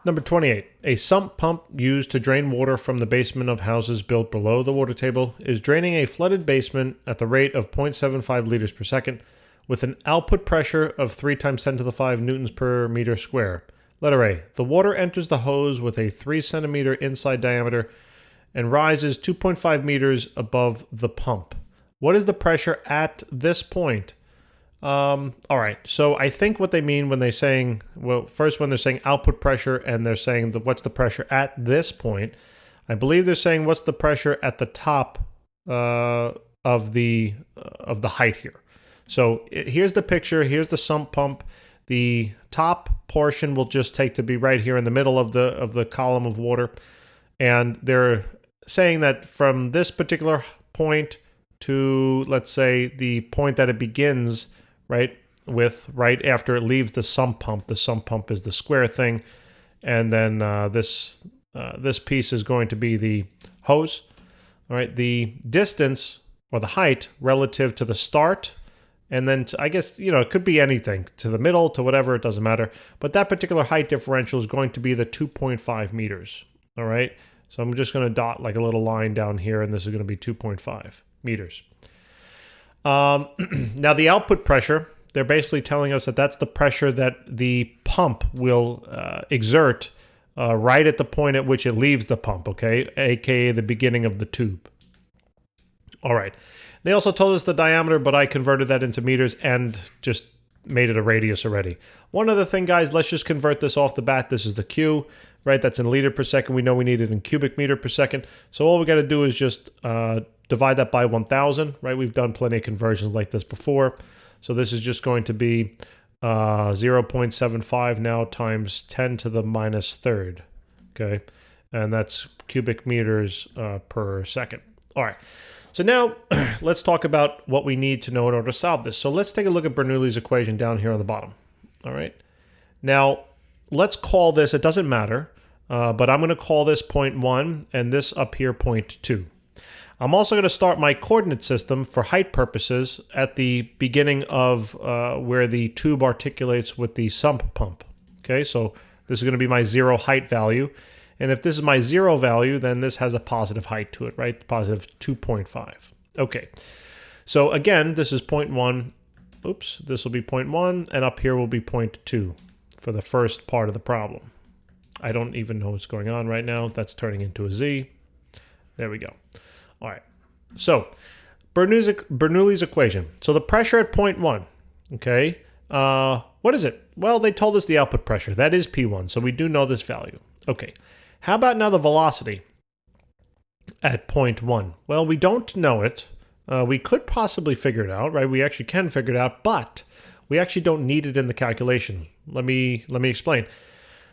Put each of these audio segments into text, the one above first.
Number 28. A sump pump used to drain water from the basement of houses built below the water table is draining a flooded basement at the rate of 0.75 liters per second with an output pressure of 3 times 10 to the 5 newtons per meter square. Letter A. The water enters the hose with a 3 centimeter inside diameter and rises 2.5 meters above the pump. What is the pressure at this point? All right. So I think what they mean when they're saying, well, first when they're saying output pressure and they're saying what's the pressure at this point, I believe they're saying what's the pressure at the top of the height here. So here's the picture. Here's the sump pump. The top portion will just take to be right here in the middle of the column of water, and they're saying that from this particular point to, let's say, the point that it begins, right after it leaves the sump pump. The sump pump is the square thing, and then this piece is going to be the hose. All right, the distance or the height relative to the start, and then I guess it could be anything to the middle to whatever, it doesn't matter. But that particular height differential is going to be the 2.5 meters. All right, so I'm just going to dot like a little line down here, and this is going to be 2.5 meters. Now the output pressure, they're basically telling us that that's the pressure that the pump will exert right at the point at which it leaves the pump, okay, aka the beginning of the tube. All right. They also told us the diameter, but I converted that into meters and just made it a radius already. One other thing, guys, let's just convert this off the bat. This is the Q, right? That's in liter per second. We know we need it in cubic meter per second. So all we got to do is just divide that by 1,000, right? We've done plenty of conversions like this before. So this is just going to be 0.75 now times 10 to the minus third, okay? And that's cubic meters per second. All right. So now let's talk about what we need to know in order to solve this. So let's take a look at Bernoulli's equation down here on the bottom. All right. Now let's call this, it doesn't matter, but I'm going to call this point 1 and this up here point 2. I'm also going to start my coordinate system for height purposes at the beginning of where the tube articulates with the sump pump. Okay, so this is going to be my 0 height value. And if this is my 0 value, then this has a positive height to it, right? Positive 2.5. Okay, so again, this is point 1. Oops, this will be point 1, and up here will be point 2 for the first part of the problem. I don't even know what's going on right now. That's turning into a Z. There we go. All right, so Bernoulli's equation. So the pressure at point 1, okay, what is it? Well, they told us the output pressure. That is P1, so we do know this value. Okay, how about now the velocity at point 1? Well, we don't know it. We could possibly figure it out, right? We actually can figure it out, but we actually don't need it in the calculation. Let me explain.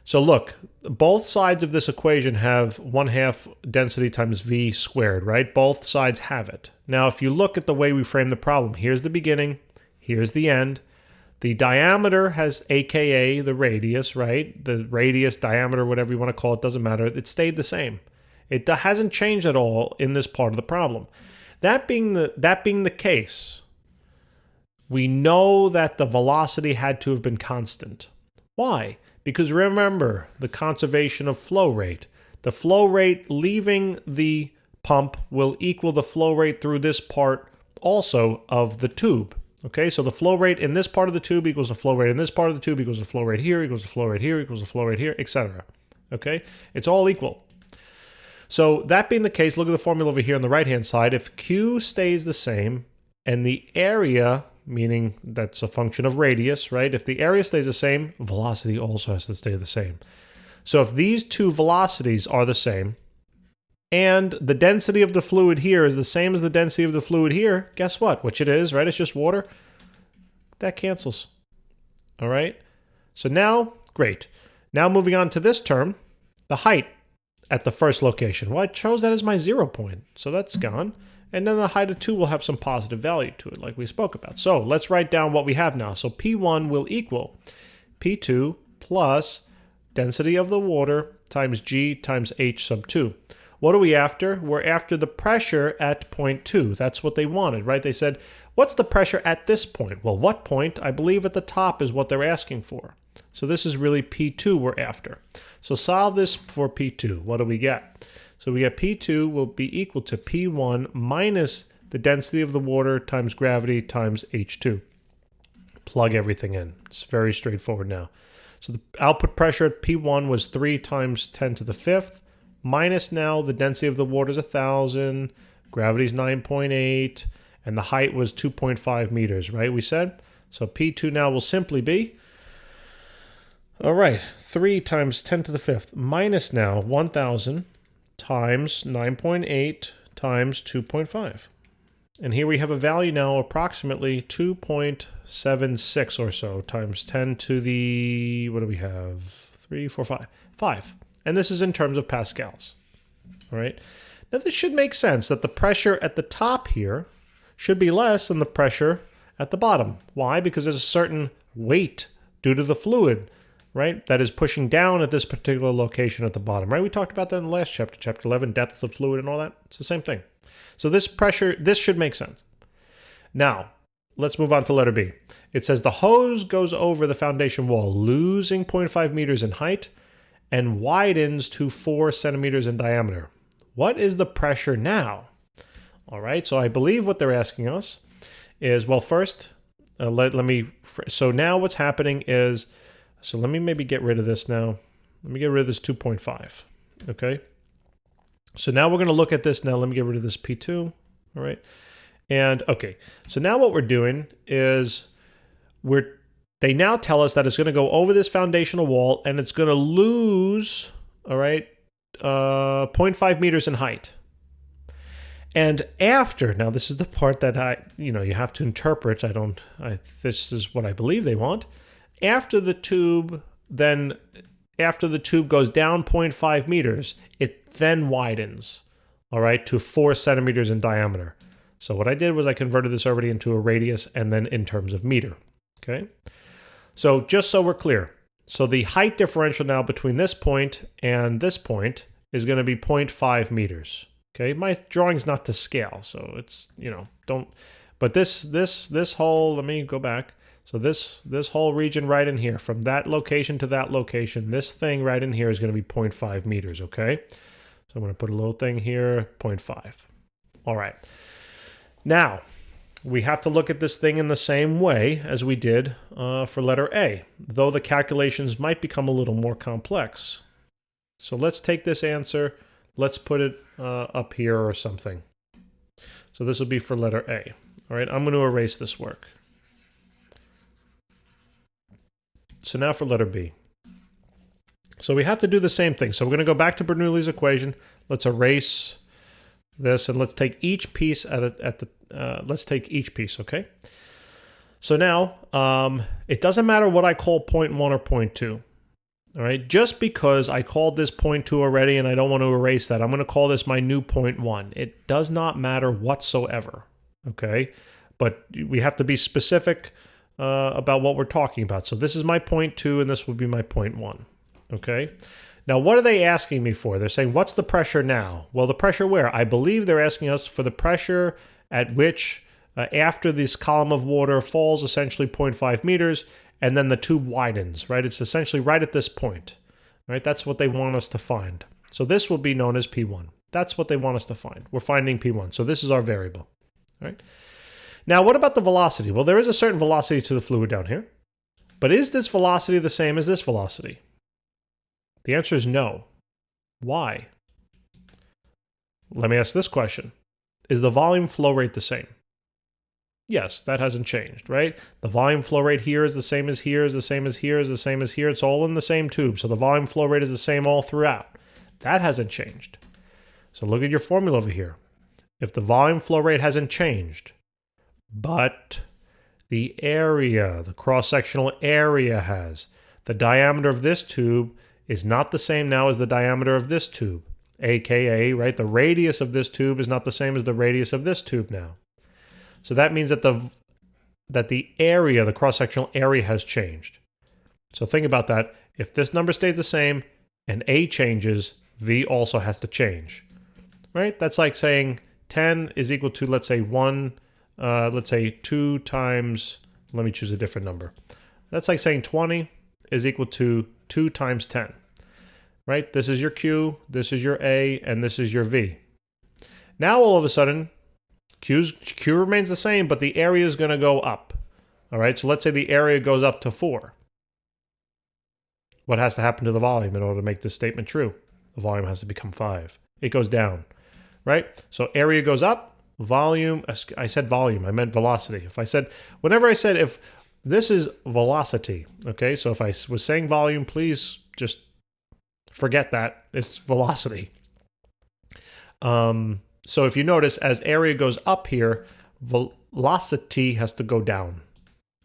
So look, both sides of this equation have 1/2 density times V squared, right? Both sides have it. Now, if you look at the way we frame the problem, here's the beginning, here's the end. The diameter has AKA the radius, right? The radius, diameter, whatever you want to call it, doesn't matter. It stayed the same. It hasn't changed at all in this part of the problem. That being the case, we know that the velocity had to have been constant. Why? Because remember the conservation of flow rate. The flow rate leaving the pump will equal the flow rate through this part also of the tube. Okay, so the flow rate in this part of the tube equals the flow rate in this part of the tube equals the flow rate here, equals the flow rate here, equals the flow rate here, etc. Okay, it's all equal. So that being the case, look at the formula over here on the right-hand side. If Q stays the same and the area, meaning that's a function of radius, right? If the area stays the same, velocity also has to stay the same. So if these two velocities are the same, and the density of the fluid here is the same as the density of the fluid here, guess what? Which it is, right? It's just water. That cancels. All right? So now, great. Now moving on to this term, the height at the first location. Well, I chose that as my 0 point, so that's gone. And then the height of 2 will have some positive value to it, like we spoke about. So let's write down what we have now. So P1 will equal P2 plus density of the water times G times H sub 2. What are we after? We're after the pressure at point 2. That's what they wanted, right? They said, what's the pressure at this point? Well, what point? I believe at the top is what they're asking for. So this is really P2 we're after. So solve this for P2. What do we get? So we get P2 will be equal to P1 minus the density of the water times gravity times H2. Plug everything in. It's very straightforward now. So the output pressure at P1 was 3 times 10 to the 5th, minus now the density of the water is 1,000, gravity is 9.8, and the height was 2.5 meters, right, we said? So P2 now will simply be, all right, 3 times 10 to the 5th, minus now 1,000 times 9.8 times 2.5. And here we have a value now approximately 2.76 or so times 10 to the, what do we have? 3, 4, 5. 5. And this is in terms of pascals. All right. Now this should make sense that the pressure at the top here should be less than the pressure at the bottom. Why? Because there's a certain weight due to the fluid, right, that is pushing down at this particular location at the bottom, right? We talked about that in the last chapter, chapter 11, depths of fluid and all that. It's the same thing. So this pressure, this should make sense. Now, let's move on to letter B. It says the hose goes over the foundation wall, losing 0.5 meters in height and widens to 4 centimeters in diameter. What is the pressure now? All right, so I believe what they're asking us is, well, first, so now what's happening is, so let me maybe get rid of this now. Let me get rid of this 2.5, okay? So now we're going to look at this now. Let me get rid of this P2, all right? And, okay, so now what we're doing is they now tell us that it's going to go over this foundational wall and it's going to lose, all right, 0.5 meters in height. And after, now this is the part that you have to interpret. This is what I believe they want. After the tube goes down 0.5 meters, it then widens, all right, to 4 centimeters in diameter. So what I did was I converted this already into a radius and then in terms of meter, okay? So just so we're clear, so the height differential now between this point and this point is going to be 0.5 meters, okay? My drawing's not to scale, so it's, but this whole, let me go back. So this whole region right in here, from that location to that location, this thing right in here is going to be 0.5 meters, okay? So I'm going to put a little thing here, 0.5. All right. Now, we have to look at this thing in the same way as we did for letter A, though the calculations might become a little more complex. So let's take this answer, let's put it up here or something. So this will be for letter A. All right, I'm going to erase this work. So now for letter B. So we have to do the same thing. So we're going to go back to Bernoulli's equation. Let's erase this and let's take each piece let's take each piece, okay? So now, it doesn't matter what I call point 1 or point 2. All right, just because I called this point 2 already and I don't want to erase that, I'm going to call this my new point 1. It does not matter whatsoever, okay? But we have to be specific about what we're talking about. So this is my point 2 and this would be my point 1. Okay. Now, what are they asking me for? They're saying, what's the pressure now? Well, the pressure where? I believe they're asking us for the pressure at which after this column of water falls essentially 0.5 meters and then the tube widens, right? It's essentially right at this point, right? That's what they want us to find. So this will be known as P1. That's what they want us to find. We're finding P1. So this is our variable, right? Now, what about the velocity? Well, there is a certain velocity to the fluid down here. But is this velocity the same as this velocity? The answer is no. Why? Let me ask this question. Is the volume flow rate the same? Yes, that hasn't changed, right? The volume flow rate here is the same as here, is the same as here, is the same as here. It's all in the same tube. So the volume flow rate is the same all throughout. That hasn't changed. So look at your formula over here. If the volume flow rate hasn't changed, but the area, the cross-sectional area has, the diameter of this tube is not the same now as the diameter of this tube, aka, right, the radius of this tube is not the same as the radius of this tube now. So that means that the area, the cross-sectional area has changed. So think about that. If this number stays the same and A changes, V also has to change, right? That's like saying 10 is equal to, let's say 2 times, let me choose a different number. That's like saying 20 is equal to 2 times 10, right? This is your Q, this is your A, and this is your V. Now all of a sudden, Q remains the same, but the area is going to go up. All right, so let's say the area goes up to 4. What has to happen to the volume in order to make this statement true? The volume has to become 5. It goes down, right? So area goes up, volume, I said volume, I meant velocity. Whenever I said if this is velocity, okay? So if I was saying volume, please just forget that. It's velocity. So if you notice, as area goes up here, velocity has to go down,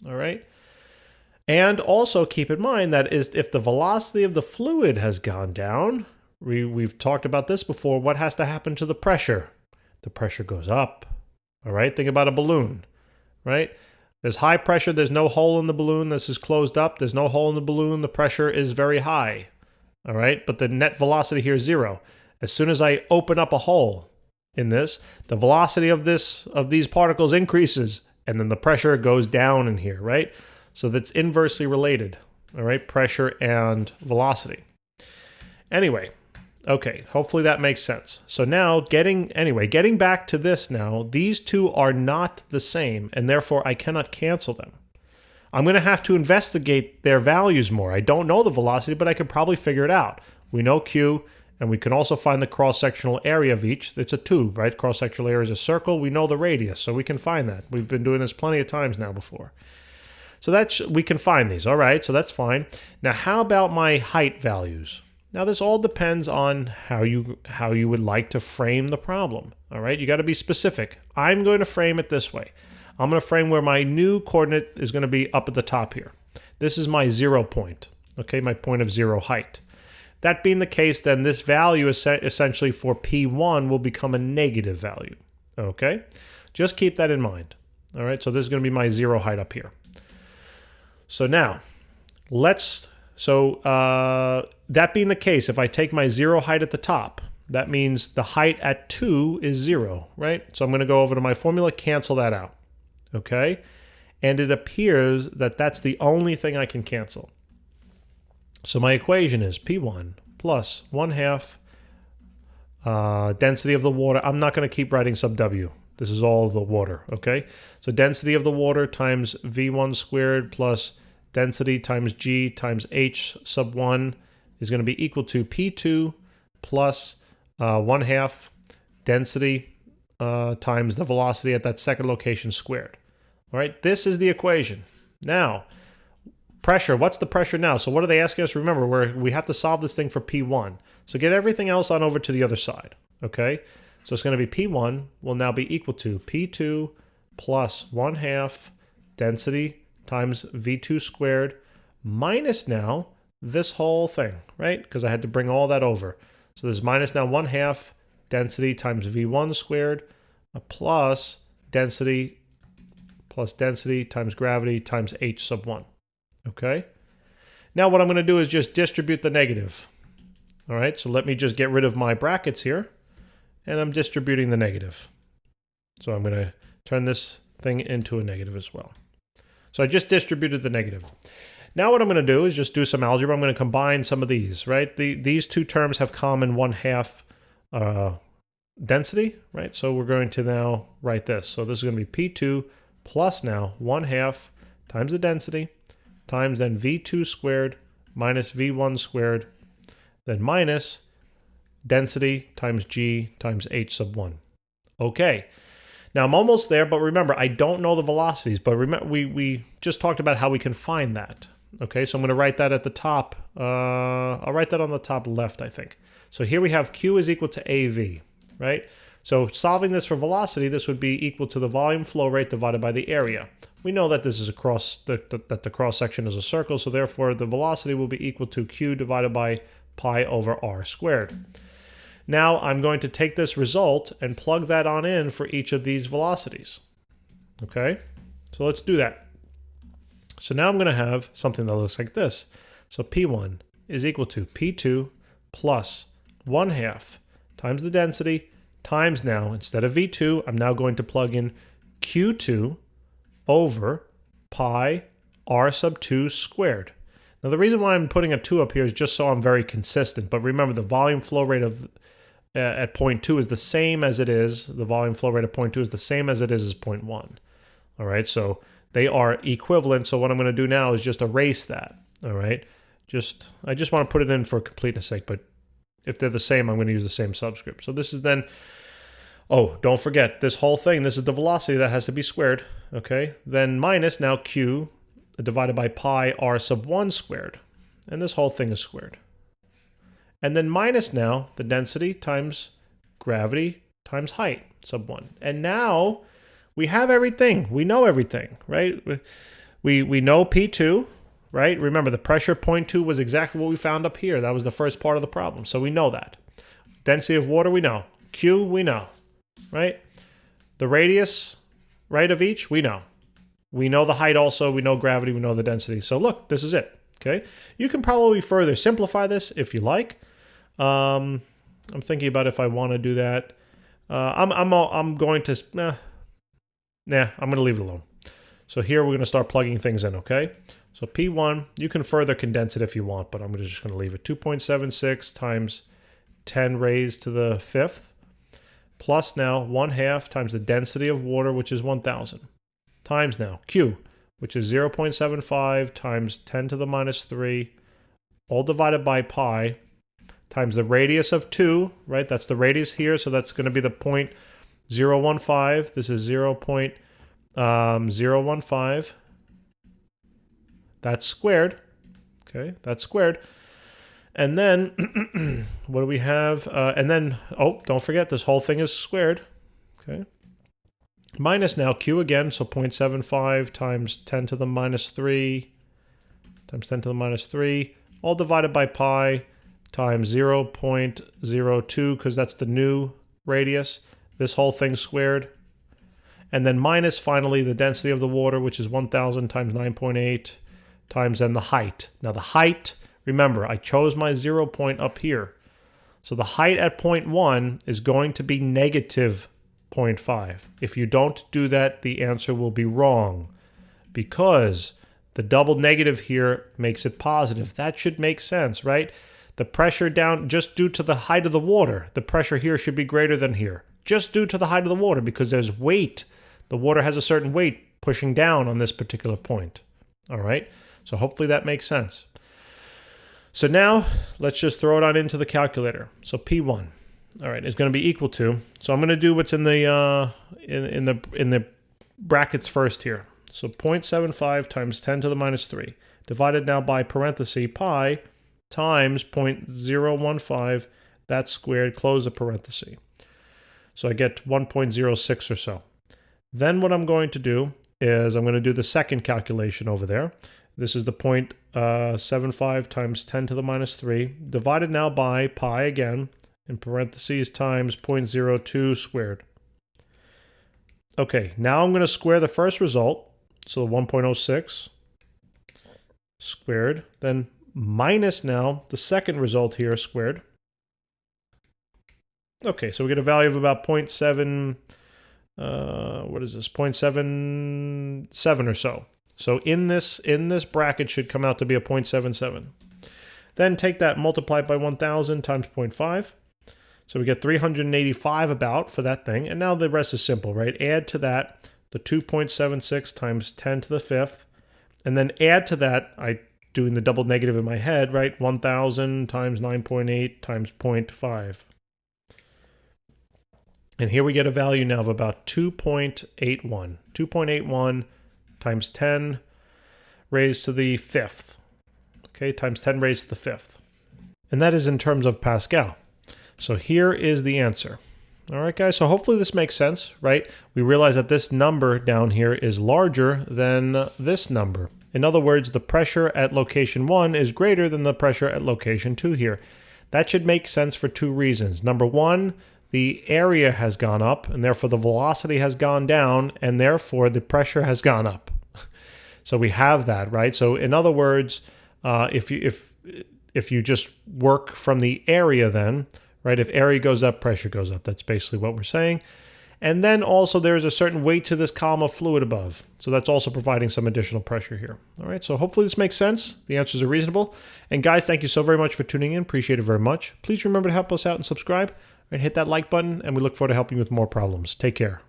all right? And also keep in mind that if the velocity of the fluid has gone down, we've talked about this before, what has to happen to the pressure? The pressure goes up, all right? Think about a balloon, right? There's high pressure, there's no hole in the balloon, this is closed up, there's no hole in the balloon, the pressure is very high, all right? But the net velocity here is 0. As soon as I open up a hole in this, the velocity of these particles increases, and then the pressure goes down in here, right? So that's inversely related, all right? Pressure and velocity. Anyway, okay, hopefully that makes sense. So now getting back to this now, these two are not the same, and therefore I cannot cancel them. I'm going to have to investigate their values more. I don't know the velocity, but I could probably figure it out. We know Q, and we can also find the cross-sectional area of each. It's a tube, right? Cross-sectional area is a circle. We know the radius, so we can find that. We've been doing this plenty of times now before. So we can find these, all right? So that's fine. Now, how about my height values? Now, this all depends on how you would like to frame the problem, all right? You got to be specific. I'm going to frame it this way. I'm going to frame where my new coordinate is going to be up at the top here. This is my 0 point, okay? My point of 0 height. That being the case, then this value essentially for P1 will become a negative value, okay? Just keep that in mind, all right? So this is going to be my 0 height up here. So now, that being the case, if I take my 0 height at the top, that means the height at 2 is 0, right? So I'm going to go over to my formula, cancel that out, okay? And it appears that that's the only thing I can cancel. So my equation is P1 plus 1/2 density of the water. I'm not going to keep writing sub W. This is all the water, okay? So density of the water times V1 squared plus density times G times H sub 1 is going to be equal to P2 plus 1/2 density times the velocity at that second location squared. All right, this is the equation. Now, pressure, what's the pressure now? So what are they asking us? Remember, we have to solve this thing for P1. So get everything else on over to the other side, okay? So it's going to be P1 will now be equal to P2 plus 1/2 density times V2 squared minus now this whole thing, right? Because I had to bring all that over. So there's minus now 1/2 density times V1 squared plus density times gravity times H sub 1. Okay? Now what I'm going to do is just distribute the negative. All right, so let me just get rid of my brackets here. And I'm distributing the negative. So I'm going to turn this thing into a negative as well. So I just distributed the negative. Now what I'm going to do is just do some algebra. I'm going to combine some of these, right? These two terms have common 1/2 density, right? So we're going to now write this. So this is going to be P2 plus now 1/2 times the density times then V2 squared minus V1 squared, then minus density times G times H sub 1. Okay. Now I'm almost there, but remember, I don't know the velocities, but remember, we just talked about how we can find that. Okay, so I'm going to write that at the top. I'll write that on the top left, I think. So here we have Q is equal to AV, right? So solving this for velocity, this would be equal to the volume flow rate divided by the area. We know that this is that the cross section is a circle, so therefore the velocity will be equal to Q divided by pi over R squared. Now I'm going to take this result and plug that on in for each of these velocities. Okay, so let's do that. So now I'm going to have something that looks like this. So P1 is equal to P2 plus 1/2 times the density times now, instead of V2, I'm now going to plug in Q2 over pi R sub 2 squared. Now, the reason why I'm putting a 2 up here is just so I'm very consistent. But remember, the volume flow rate of at point 2 is the same as it is. The volume flow rate at point 2 is the same as it is as point 1. All right, so they are equivalent. So what I'm going to do now is just erase that. All right, I just want to put it in for completeness sake. But if they're the same, I'm going to use the same subscript. So this is then, oh, don't forget, this whole thing, this is the velocity that has to be squared. Okay, then minus now Q divided by pi r sub 1 squared. And this whole thing is squared. And then minus now the density times gravity times height sub 1. And now we have everything. We know everything, right? We know P2, right? Remember, the pressure point 2 was exactly what we found up here. That was the first part of the problem. So we know that. Density of water, we know. Q, we know, right? The radius, right, of each, we know. We know the height also. We know gravity. We know the density. So look, this is it. Okay. You can probably further simplify this if you like. I'm thinking about if I want to do that. I'm going to I'm going to leave it alone. So here we're going to start plugging things in. Okay. So P1, you can further condense it if you want, but I'm just going to leave it 2.76 times 10 raised to the 5th plus now 1/2 times the density of water, which is 1,000. Times now Q, which is 0.75 times 10 to the minus 3, all divided by pi, times the radius of 2, right? That's the radius here, so that's going to be the 0.015. This is 0.015. That's squared. Okay, that's squared. And then, what do we have? And then, oh, don't forget, this whole thing is squared. Okay. Minus now Q again, so 0.75 times 10 to the minus 3 times 10 to the minus 3, all divided by pi times 0.02, because that's the new radius. This whole thing squared. And then minus, finally, the density of the water, which is 1,000 times 9.8 times then the height. Now the height, remember, I chose my 0 point up here. So the height at point 1 is going to be negative 0.5. If you don't do that, the answer will be wrong because the double negative here makes it positive. That should make sense, right? The pressure down, just due to the height of the water, the pressure here should be greater than here. Just due to the height of the water because there's weight. The water has a certain weight pushing down on this particular point. All right? So hopefully that makes sense. So now let's just throw it on into the calculator. So P1. All right, it's going to be equal to. So I'm going to do what's in the in the brackets first here. So 0.75 times 10 to the minus 3 divided now by parenthesis pi times 0.015. That's squared. Close the parenthesis. So I get 1.06 or so. Then what I'm going to do is I'm going to do the second calculation over there. This is the 0.75 times 10 to the minus 3 divided now by pi again. In parentheses times 0.02 squared. Okay, now I'm going to square the first result, so 1.06 squared, then minus now the second result here squared. Okay, so we get a value of about 0.7, what is this, 0.77 or so. So in this bracket should come out to be a 0.77. Then take that, multiply it by 1,000 times 0.5. So we get 385 about for that thing. And now the rest is simple, right? Add to that the 2.76 times 10 to the 5th. And then add to that, doing the double negative in my head, right? 1,000 times 9.8 times 0.5. And here we get a value now of about 2.81. 2.81 times 10 raised to the 5th. Okay, times 10 raised to the 5th. And that is in terms of Pascal. So here is the answer. All right, guys, so hopefully this makes sense, right? We realize that this number down here is larger than this number. In other words, the pressure at location 1 is greater than the pressure at location 2 here. That should make sense for two reasons. Number one, the area has gone up, and therefore the velocity has gone down, and therefore the pressure has gone up. So we have that, right? So in other words, if you just work from the area then, right? If area goes up, pressure goes up. That's basically what we're saying. And then also there's a certain weight to this column of fluid above. So that's also providing some additional pressure here. All right, so hopefully this makes sense. The answers are reasonable. And guys, thank you so very much for tuning in. Appreciate it very much. Please remember to help us out and subscribe and hit that like button. And we look forward to helping you with more problems. Take care.